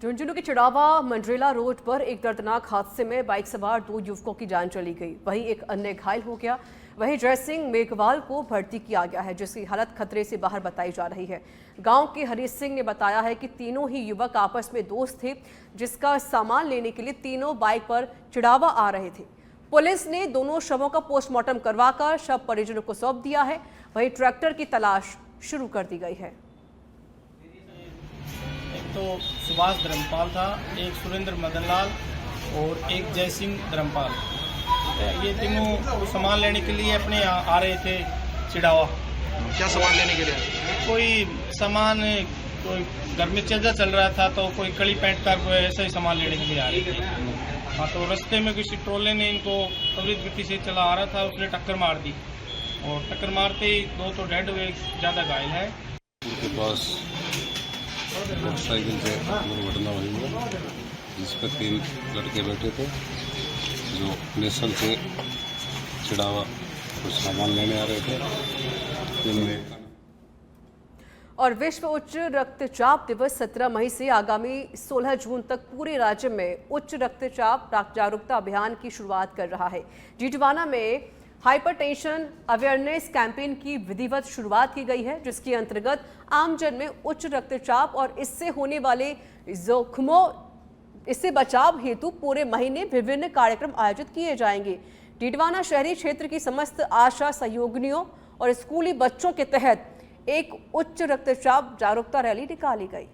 झुंझुनू के चिड़ावा मंडरेला रोड पर एक दर्दनाक हादसे में बाइक सवार 2 युवकों की जान चली गई। वहीं एक अन्य घायल हो गया। वहीं जय सिंह मेघवाल को भर्ती किया गया है, जिसकी हालत खतरे से बाहर बताई जा रही है। गांव के हरी सिंह ने बताया है कि तीनों ही युवक आपस में दोस्त थे, जिसका सामान लेने के लिए तीनों बाइक पर चिड़ावा आ रहे थे। पुलिस ने दोनों शवों का पोस्टमार्टम करवाकर शव परिजनों को सौंप दिया है। वहीं ट्रैक्टर की तलाश शुरू कर दी गई है। तो सुभाष धर्मपाल था, एक सुरेंद्र मदनलाल और एक जय सिंह धर्मपाल। ये तीनों सामान लेने के लिए अपने यहाँ आ रहे थे चिड़ावा। क्या सामान लेने के लिए? कोई सामान, कोई घर में चर्चा चल रहा था तो कोई कड़ी पैंट का कोई ऐसा ही सामान लेने के लिए आ रहे थे। हाँ, तो रास्ते में किसी ट्रोले ने इनको त्वरित गति से चला आ रहा था, उसने टक्कर मार दी और टक्कर मारते ही 2 तो डेड हुए, ज़्यादा घायल है। उनके पास मोटरसाइकिल से दुर्घटना हुई है, जिस पर 3 लड़के बैठे थे जो नेशनल से चिड़ावा कुछ सामान लेने आ रहे थे। और विश्व उच्च रक्तचाप दिवस 17 मई से आगामी 16 जून तक पूरे राज्य में उच्च रक्तचाप जागरूकता अभियान की शुरुआत कर रहा है। टिटवाना में हाइपरटेंशन अवेयरनेस कैंपेन की विधिवत शुरुआत की गई है, जिसके अंतर्गत आमजन में उच्च रक्तचाप और इससे होने वाले जोखिमों इससे बचाव हेतु पूरे महीने विभिन्न कार्यक्रम आयोजित किए जाएंगे। टिटवाना शहरी क्षेत्र की समस्त आशा सहयोगिनियों और स्कूली बच्चों के तहत एक उच्च रक्तचाप जागरूकता रैली निकाली गई।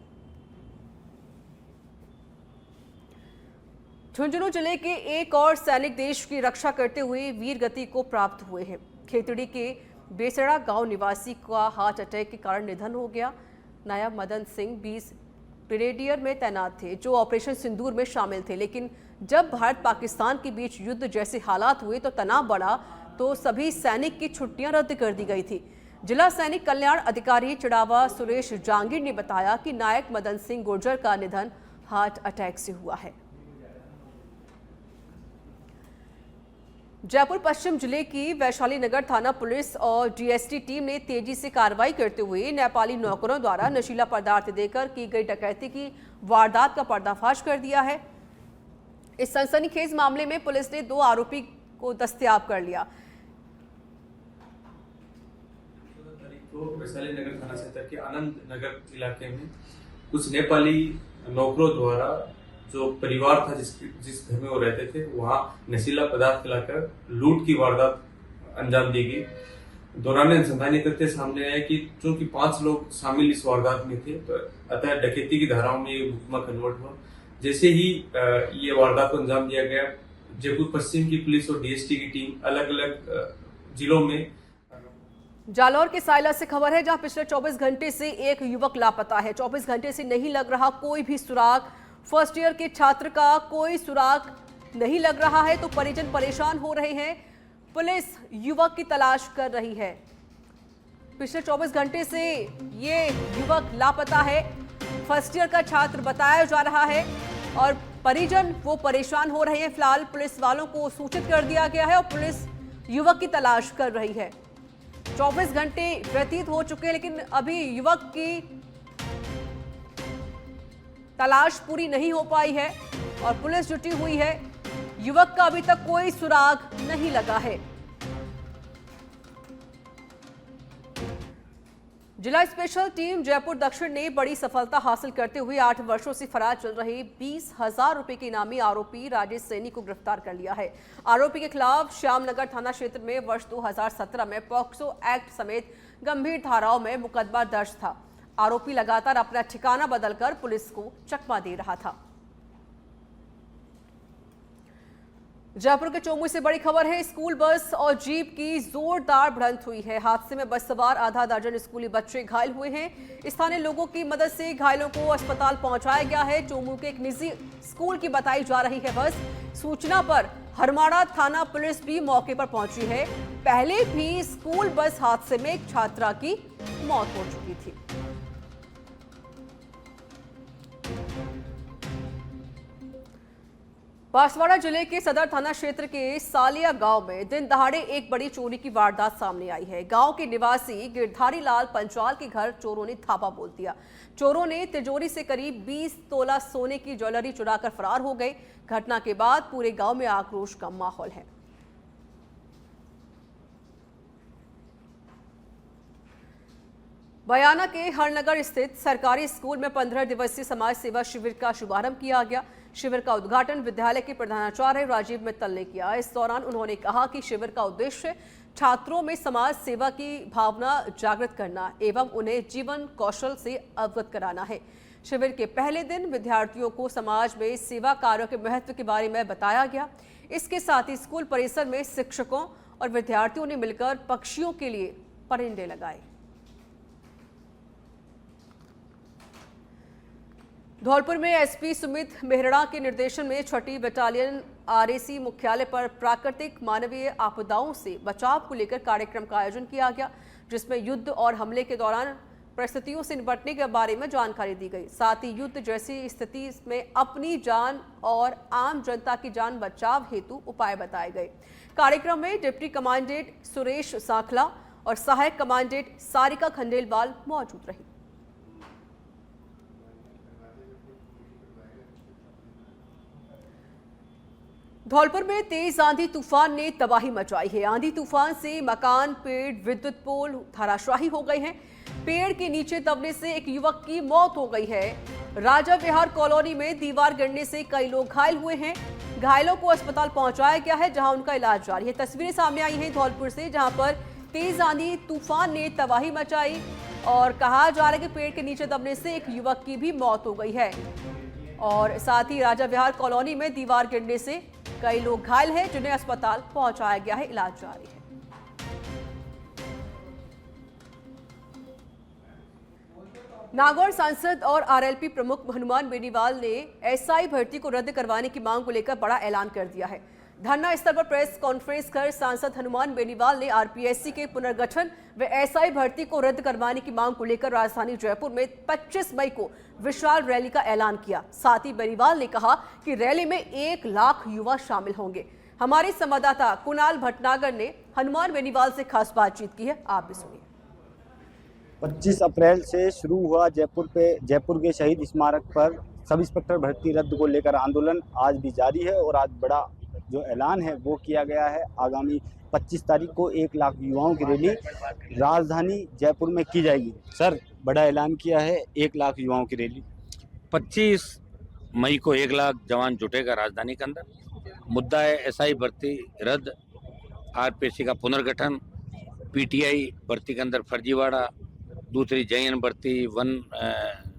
झुंझुनू जिले के एक और सैनिक देश की रक्षा करते हुए वीर गति को प्राप्त हुए हैं। खेतड़ी के बेसड़ा गांव निवासी का हार्ट अटैक के कारण निधन हो गया। नायब मदन सिंह 20 ब्रिगेडियर में तैनात थे, जो ऑपरेशन सिंदूर में शामिल थे। लेकिन जब भारत पाकिस्तान के बीच युद्ध जैसे हालात हुए तो तनाव बढ़ा, तो सभी सैनिक की छुट्टियां रद्द कर दी गई थी। जिला सैनिक कल्याण अधिकारी चिड़ावा सुरेश जांगीर ने बताया कि नायक मदन सिंह गुर्जर का निधन हार्ट अटैक से हुआ है। जयपुर पश्चिम जिले की वैशाली नगर थाना पुलिस और डीएसटी टीम ने तेजी से कार्रवाई करते हुए नेपाली नौकरों द्वारा नशीला पदार्थ देकर की गई डकैती की वारदात का पर्दाफाश कर दिया है। इस सनसनीखेज मामले में पुलिस ने 2 आरोपी को दस्तयाब कर लिया। वैशाली नगर थाना क्षेत्र के आनंद नगर इलाके में कुछ नेपाली नौकरों द्वारा जो परिवार था जिस घर में वो रहते थे, वहाँ नशीला पदार्थ खिलाकर लूट की वारदात अंजाम दी गई। दौरान अनुसंधानी तथ्य सामने आया कि चूंकि 5 लोग शामिल इस वारदात में थे, तो अतः डकैती की धाराओं में ये मुकदमा कन्वर्ट हुआ। जैसे ही ये वारदात को अंजाम दिया गया, जयपुर पश्चिम की पुलिस और डीएसटी की टीम अलग अलग जिलों में। जालौर के सायला से खबर है, जहां पिछले 24 घंटे से एक युवक लापता है। 24 घंटे से नहीं लग रहा कोई भी सुराग। फर्स्ट ईयर के छात्र का कोई सुराग नहीं लग रहा है, तो परिजन परेशान हो रहे हैं। पुलिस युवक की तलाश कर रही है। पिछले 24 घंटे से ये युवक लापता है, फर्स्ट ईयर का छात्र बताया जा रहा है और परिजन वो परेशान हो रहे हैं। फिलहाल पुलिस वालों को सूचित कर दिया गया है और पुलिस युवक की तलाश कर रही है। 24 घंटे व्यतीत हो चुके हैं, लेकिन अभी युवक की तलाश पूरी नहीं हो पाई है और पुलिस जुटी हुई है। युवक का अभी तक कोई सुराग नहीं लगा है। जिला स्पेशल टीम जयपुर दक्षिण ने बड़ी सफलता हासिल करते हुए 8 वर्षों से फरार चल रहे 20,000 रुपए के इनामी आरोपी राजेश सैनी को गिरफ्तार कर लिया है। आरोपी के खिलाफ श्यामनगर थाना क्षेत्र में वर्ष 2017 में पॉक्सो एक्ट समेत गंभीर धाराओं में मुकदमा दर्ज था। आरोपी लगातार अपना ठिकाना बदलकर पुलिस को चकमा दे रहा था। जयपुर के चोमू से बड़ी खबर है, स्कूल बस और जीप की जोरदार भिड़ंत हुई है। हादसे में बस सवार आधा दर्जन स्कूली बच्चे घायल हुए हैं। स्थानीय लोगों की मदद से घायलों को अस्पताल पहुंचाया गया है। चोमू के एक निजी स्कूल की बताई जा रही है बस। सूचना पर हरमाड़ा थाना पुलिस भी मौके पर पहुंची है। पहले भी स्कूल बस हादसे में एक छात्रा की मौत हो चुकी थी। बांसवाड़ा जिले के सदर थाना क्षेत्र के सालिया गांव में दिन दहाड़े एक बड़ी चोरी की वारदात सामने आई है। गांव के निवासी गिरधारी लाल पंचाल के घर चोरों ने थापा बोल दिया। चोरों ने तिजोरी से करीब 20 तोला सोने की ज्वेलरी चुराकर फरार हो गए। घटना के बाद पूरे गांव में आक्रोश का माहौल है। बयाना के हरनगर स्थित सरकारी स्कूल में 15 दिवसीय समाज सेवा शिविर का शुभारंभ किया गया। शिविर का उद्घाटन विद्यालय के प्रधानाचार्य राजीव मित्तल ने किया। इस दौरान उन्होंने कहा कि शिविर का उद्देश्य छात्रों में समाज सेवा की भावना जागृत करना एवं उन्हें जीवन कौशल से अवगत कराना है। शिविर के पहले दिन विद्यार्थियों को समाज में सेवा कार्यों के महत्व के बारे में बताया गया। इसके साथ ही स्कूल परिसर में शिक्षकों और विद्यार्थियों ने मिलकर पक्षियों के लिए परिंदे लगाए। धौलपुर में एसपी सुमित मेहरा के निर्देशन में 6ठी बटालियन आरएसी मुख्यालय पर प्राकृतिक मानवीय आपदाओं से बचाव को लेकर कार्यक्रम का आयोजन किया गया, जिसमें युद्ध और हमले के दौरान परिस्थितियों से निपटने के बारे में जानकारी दी गई। साथ ही युद्ध जैसी स्थिति में अपनी जान और आम जनता की जान बचाव हेतु उपाय बताए गए। कार्यक्रम में डिप्टी कमांडेंट सुरेश सांखला और सहायक कमांडेंट सारिका खंडेलवाल मौजूद रही। धौलपुर में तेज आंधी तूफान ने तबाही मचाई है। आंधी तूफान से मकान, पेड़, विद्युत पोल धराशायी हो गए हैं। पेड़ के नीचे दबने से एक युवक की मौत हो गई है। राजा विहार कॉलोनी में दीवार गिरने से कई लोग घायल हुए हैं। घायलों को अस्पताल पहुंचाया गया है, जहां उनका इलाज जारी है। तस्वीरें सामने आई हैं धौलपुर से, जहां पर तेज आंधी तूफान ने तबाही मचाई और कहा जा रहा है कि पेड़ के नीचे दबने से एक युवक की भी मौत हो गई है। और साथ ही राजा विहार कॉलोनी में दीवार गिरने से कई लोग घायल हैं, जिन्हें अस्पताल पहुंचाया गया है, इलाज जारी है। नागौर सांसद और आरएलपी प्रमुख हनुमान बेनीवाल ने एसआई भर्ती को रद्द करवाने की मांग को लेकर बड़ा ऐलान कर दिया है। धरना स्थल पर प्रेस कॉन्फ्रेंस कर सांसद हनुमान बेनीवाल ने आरपीएससी के पुनर्गठन व एसआई भर्ती को रद्द करवाने की मांग को लेकर राजधानी जयपुर में 25 मई को विशाल रैली का ऐलान किया। साथ ही बेनीवाल ने कहा कि रैली में 1 लाख युवा शामिल होंगे। हमारे संवाददाता कुणाल भटनागर ने हनुमान बेनीवाल से खास बातचीत की है, आप भी सुनिए। 25 अप्रैल से शुरू हुआ जयपुर के शहीद स्मारक पर सब इंस्पेक्टर भर्ती रद्द को लेकर आंदोलन आज भी जारी है और आज बड़ा जो ऐलान है वो किया गया है। आगामी 25 तारीख को 1 लाख युवाओं की रैली राजधानी जयपुर में की जाएगी। सर, बड़ा ऐलान किया है, 1 लाख युवाओं की रैली 25 मई को 1 लाख जवान जुटेगा राजधानी के अंदर। मुद्दा है एसआई भर्ती रद्द, आरपीएससी का पुनर्गठन, पीटीआई भर्ती के अंदर फर्जीवाड़ा, दूसरी जयन भर्ती,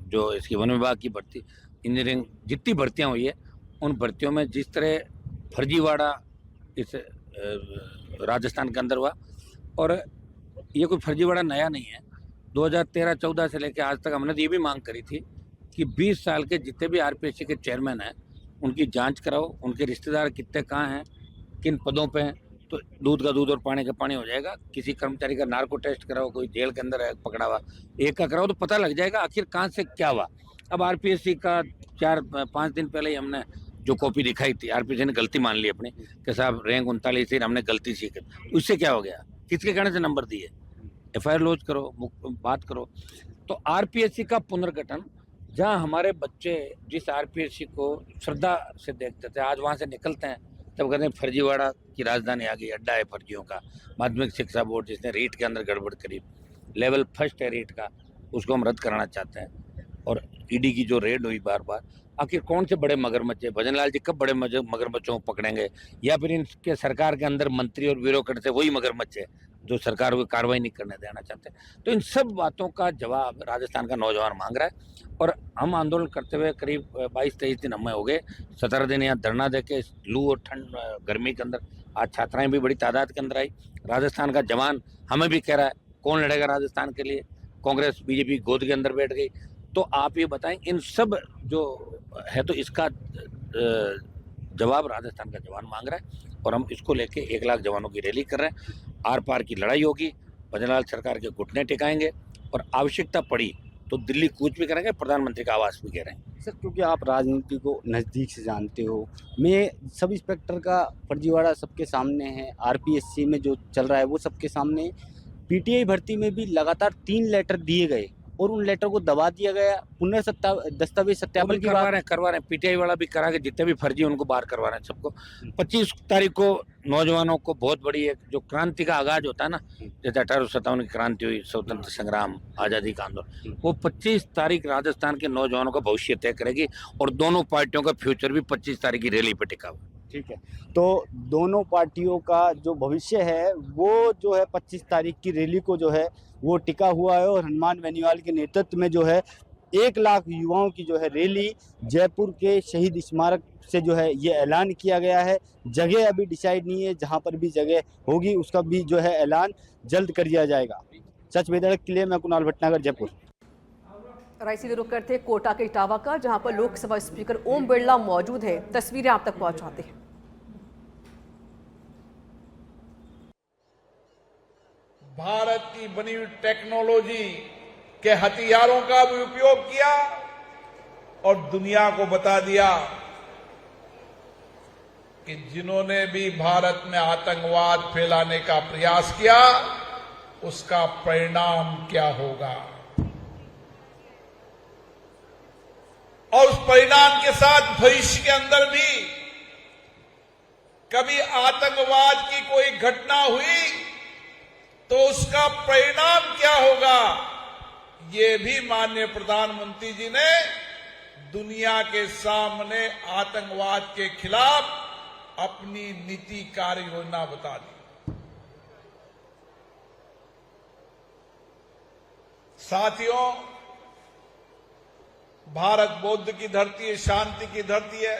जो इसकी वन विभाग की भर्ती, इंजीनियरिंग जितनी भर्तियां हुई है उन भर्तियों में जिस तरह फर्जीवाड़ा इस राजस्थान के अंदर हुआ, और ये कोई फर्जीवाड़ा नया नहीं है। 2013-14 से लेकर आज तक हमने तो ये भी मांग करी थी कि 20 साल के जितने भी आरपीएससी के चेयरमैन हैं उनकी जांच कराओ, उनके रिश्तेदार कितने कहाँ हैं, किन पदों पे हैं, तो दूध का दूध और पानी का पानी हो जाएगा। किसी कर्मचारी का नार्को टेस्ट कराओ, कोई जेल के अंदर है पकड़ा हुआ, एक का कराओ तो पता लग जाएगा आखिर कहाँ से क्या हुआ। अब आरपीएससी का 4-5 दिन पहले ही हमने जो कॉपी दिखाई थी, आरपीएससी ने गलती मान ली अपनी कि साहब रैंक 39 थी, हमने गलती सीखी। उससे क्या हो गया, किसके कहने से नंबर दिए, एफआईआर लॉन्च करो, बात करो। तो आरपीएससी का पुनर्गठन, जहाँ हमारे बच्चे जिस आरपीएससी को श्रद्धा से देखते थे, आज वहाँ से निकलते हैं तब कहते हैं फर्जीवाड़ा की राजधानी आ गई, अड्डा है फर्जियों का। माध्यमिक शिक्षा बोर्ड जिसने रीट के अंदर गड़बड़ करी, लेवल फर्स्ट है रीट का, उसको हम रद्द कराना चाहते हैं। और ईडी की जो रेड हुई बार बार, आखिर कौन से बड़े मगरमच्छ है, भजन लाल जी कब बड़े मगरमच्छों को पकड़ेंगे, या फिर इनके सरकार के अंदर मंत्री और ब्यूरोक्रेट से वही मगरमच्छ है जो सरकार को कार्रवाई नहीं करने देना चाहते। तो इन सब बातों का जवाब राजस्थान का नौजवान मांग रहा है। और हम आंदोलन करते हुए करीब 22-23 दिन हमें हो गए, 17 दिन यहाँ धरना देके लू और ठंड गर्मी के अंदर। आज छात्राएं भी बड़ी तादाद के अंदर आई। राजस्थान का जवान हमें भी कह रहा है कौन लड़ेगा राजस्थान के लिए, कांग्रेस बीजेपी गोद के अंदर बैठ गई। तो आप ये बताएं, इन सब जो है तो इसका जवाब राजस्थान का जवान मांग रहा है और हम इसको लेके 1 लाख जवानों की रैली कर रहे हैं। आर पार की लड़ाई होगी, भजनलाल सरकार के घुटने टिकाएंगे और आवश्यकता पड़ी तो दिल्ली कूच भी करेंगे, प्रधानमंत्री का आवास भी कह रहे हैं। सर, क्योंकि आप राजनीति को नज़दीक से जानते हो, मैं सब इंस्पेक्टर का फर्जीवाड़ा सबके सामने है, आरपीएससी में जो चल रहा है वो सबके सामने है। पीटीआई भर्ती में भी लगातार 3 लेटर दिए गए और उन लेटर को दबा दिया गया। दस्तावेज सत्यापन की बात करवा रहे हैं, पीटीआई वाला भी करा के जितने भी फर्जी उनको बाहर करवा रहे हैं सबको। 25 तारीख को नौजवानों को बहुत बड़ी एक जो क्रांति का आगाज होता है ना, जैसे 1857 की क्रांति हुई, स्वतंत्र संग्राम, आज़ादी का आंदोलन, वो 25 तारीख राजस्थान के नौजवानों का भविष्य तय करेगी और दोनों पार्टियों का फ्यूचर भी 25 तारीख की रैली पे टिका हुआ। ठीक है, तो दोनों पार्टियों का जो भविष्य है वो जो है 25 तारीख की रैली को जो है वो टिका हुआ है और हनुमान बेनीवाल के नेतृत्व में जो है 1 लाख युवाओं की जो है रैली जयपुर के शहीद स्मारक से जो है ये ऐलान किया गया है। जगह अभी डिसाइड नहीं है, जहां पर भी जगह होगी उसका भी जो है ऐलान जल्द कर दिया जाएगा। सच बेदड़क के लिए मैं कुणाल भटनागर, जयपुर। राइसी रुक करते कोटा के इटावा का, जहां पर लोकसभा स्पीकर ओम बिरला मौजूद है। तस्वीरें आप तक पहुंचाते हैं। भारत की बनी हुई टेक्नोलॉजी के हथियारों का भी उपयोग किया और दुनिया को बता दिया कि जिन्होंने भी भारत में आतंकवाद फैलाने का प्रयास किया उसका परिणाम क्या होगा। और उस परिणाम के साथ भविष्य के अंदर भी कभी आतंकवाद की कोई घटना हुई तो उसका परिणाम क्या होगा, ये भी माननीय प्रधानमंत्री जी ने दुनिया के सामने आतंकवाद के खिलाफ अपनी नीति कार्य योजना बता दी। साथियों, भारत बौद्ध की धरती है, शांति की धरती है।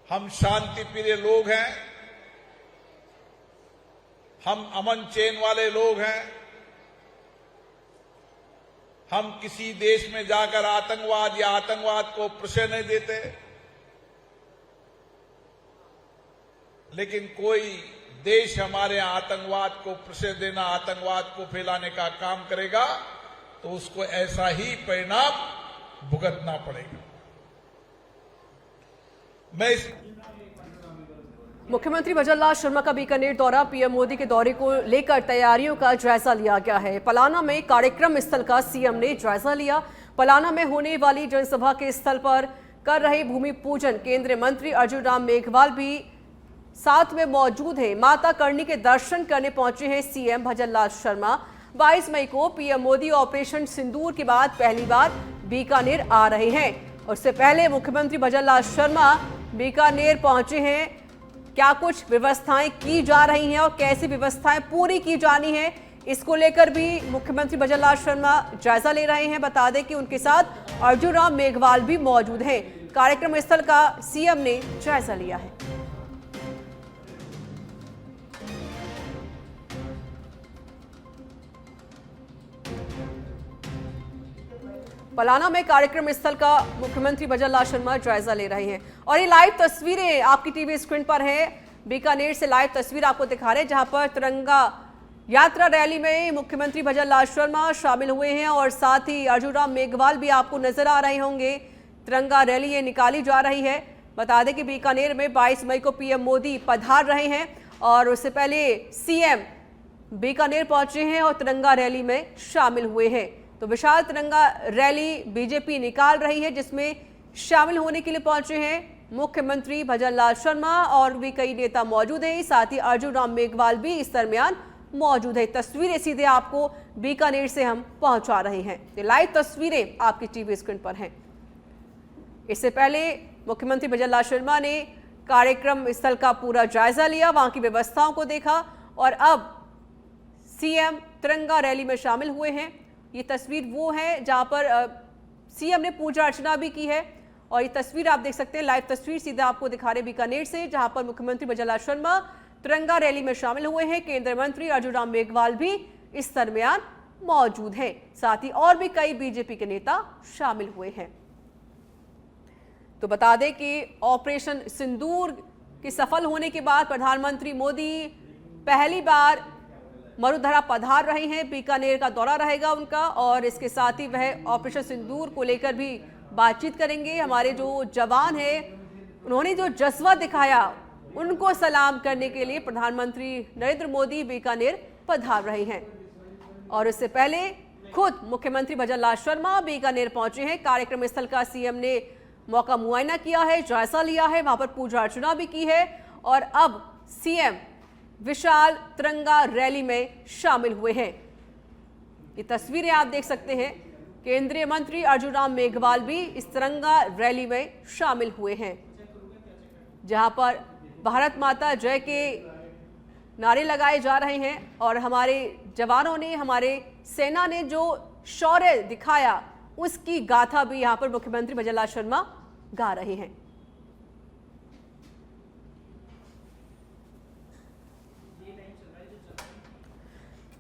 हम शांति प्रिय लोग हैं, हम अमन चैन वाले लोग हैं। हम किसी देश में जाकर आतंकवाद या आतंकवाद को प्रश्रय नहीं देते, लेकिन कोई देश हमारे आतंकवाद को प्रश्रय देना, आतंकवाद को फैलाने का काम करेगा तो उसको ऐसा ही परिणाम भुगतना पड़ेगा। मैं मुख्यमंत्री भजनलाल शर्मा का बीकानेर दौरा, पीएम मोदी के दौरे को लेकर तैयारियों का जायजा लिया गया है। पलाना में कार्यक्रम स्थल का सीएम ने जायजा लिया। पलाना में होने वाली जनसभा के स्थल पर कर रहे भूमि पूजन केंद्रीय मंत्री अर्जुन राम मेघवाल भी साथ में मौजूद हैं। माता करणी के दर्शन करने पहुंचे हैं सीएम भजनलाल शर्मा। 22 मई को पीएम मोदी ऑपरेशन सिंदूर के बाद पहली बार बीकानेर आ रहे हैं। उससे पहले मुख्यमंत्री भजनलाल शर्मा बीकानेर पहुंचे हैं। क्या कुछ व्यवस्थाएं की जा रही हैं और कैसी व्यवस्थाएं पूरी की जानी है, इसको लेकर भी मुख्यमंत्री भजनलाल शर्मा जायजा ले रहे हैं। बता दें कि उनके साथ अर्जुन राम मेघवाल भी मौजूद हैं। कार्यक्रम स्थल का सीएम ने जायजा लिया है। पलाना में कार्यक्रम स्थल का मुख्यमंत्री भजनलाल शर्मा जायजा ले रहे हैं और ये लाइव तस्वीरें आपकी टीवी स्क्रीन पर है। बीकानेर से लाइव तस्वीर आपको दिखा रहे हैं, जहां पर तिरंगा यात्रा रैली में मुख्यमंत्री भजनलाल शर्मा शामिल हुए हैं और साथ ही अर्जुन राम मेघवाल भी आपको नजर आ रहे होंगे। तिरंगा रैली ये निकाली जा रही है। बता दें कि बीकानेर में 22 मई को पीएम मोदी पधार रहे हैं और उससे पहले सीएम बीकानेर पहुंचे हैं और तिरंगा रैली में शामिल हुए हैं। तो विशाल तिरंगा रैली बीजेपी निकाल रही है, जिसमें शामिल होने के लिए पहुंचे हैं मुख्यमंत्री भजनलाल शर्मा और भी कई नेता मौजूद हैं। साथ ही अर्जुन राम मेघवाल भी इस दरमियान मौजूद है। तस्वीरें सीधे आपको बीकानेर से हम पहुंचा रहे हैं। ये लाइव तस्वीरें आपकी टीवी स्क्रीन पर हैं। इससे पहले मुख्यमंत्री भजनलाल शर्मा ने कार्यक्रम स्थल का पूरा जायजा लिया, वहां की व्यवस्थाओं को देखा और अब सीएम तिरंगा रैली में शामिल हुए हैं। ये तस्वीर वो है जहां पर सीएम ने पूजा अर्चना भी की है और ये तस्वीर आप देख सकते हैं, लाइव तस्वीर सीधे आपको दिखा रहे बीकानेर से, जहां पर मुख्यमंत्री भजनलाल शर्मा तिरंगा रैली में शामिल हुए हैं। केंद्रीय मंत्री अर्जुन राम मेघवाल भी इस दरमियान मौजूद हैं। साथ ही और भी कई बीजेपी के नेता शामिल हुए हैं। तो बता दें कि ऑपरेशन सिंदूर के सफल होने के बाद प्रधानमंत्री मोदी पहली बार मरुधरा पधार रहे हैं। बीकानेर का दौरा रहेगा उनका और इसके साथ ही वह ऑपरेशन सिंदूर को लेकर भी बातचीत करेंगे। हमारे जो जवान हैं उन्होंने जो जज्बा दिखाया उनको सलाम करने के लिए प्रधानमंत्री नरेंद्र मोदी बीकानेर पधार रहे हैं। और इससे पहले खुद मुख्यमंत्री भजनलाल शर्मा बीकानेर पहुंचे हैं। कार्यक्रम स्थल का सीएम ने मौका मुआयना किया है, जायजा लिया है, वहां पर पूजा अर्चना भी की है और अब सीएम विशाल तिरंगा रैली में शामिल हुए हैं। ये तस्वीरें आप देख सकते हैं। केंद्रीय मंत्री अर्जुन राम मेघवाल भी इस तिरंगा रैली में शामिल हुए हैं, जहां पर भारत माता जय के नारे लगाए जा रहे हैं और हमारे जवानों ने, हमारे सेना ने जो शौर्य दिखाया उसकी गाथा भी यहां पर मुख्यमंत्री भजनलाल शर्मा गा रहे हैं।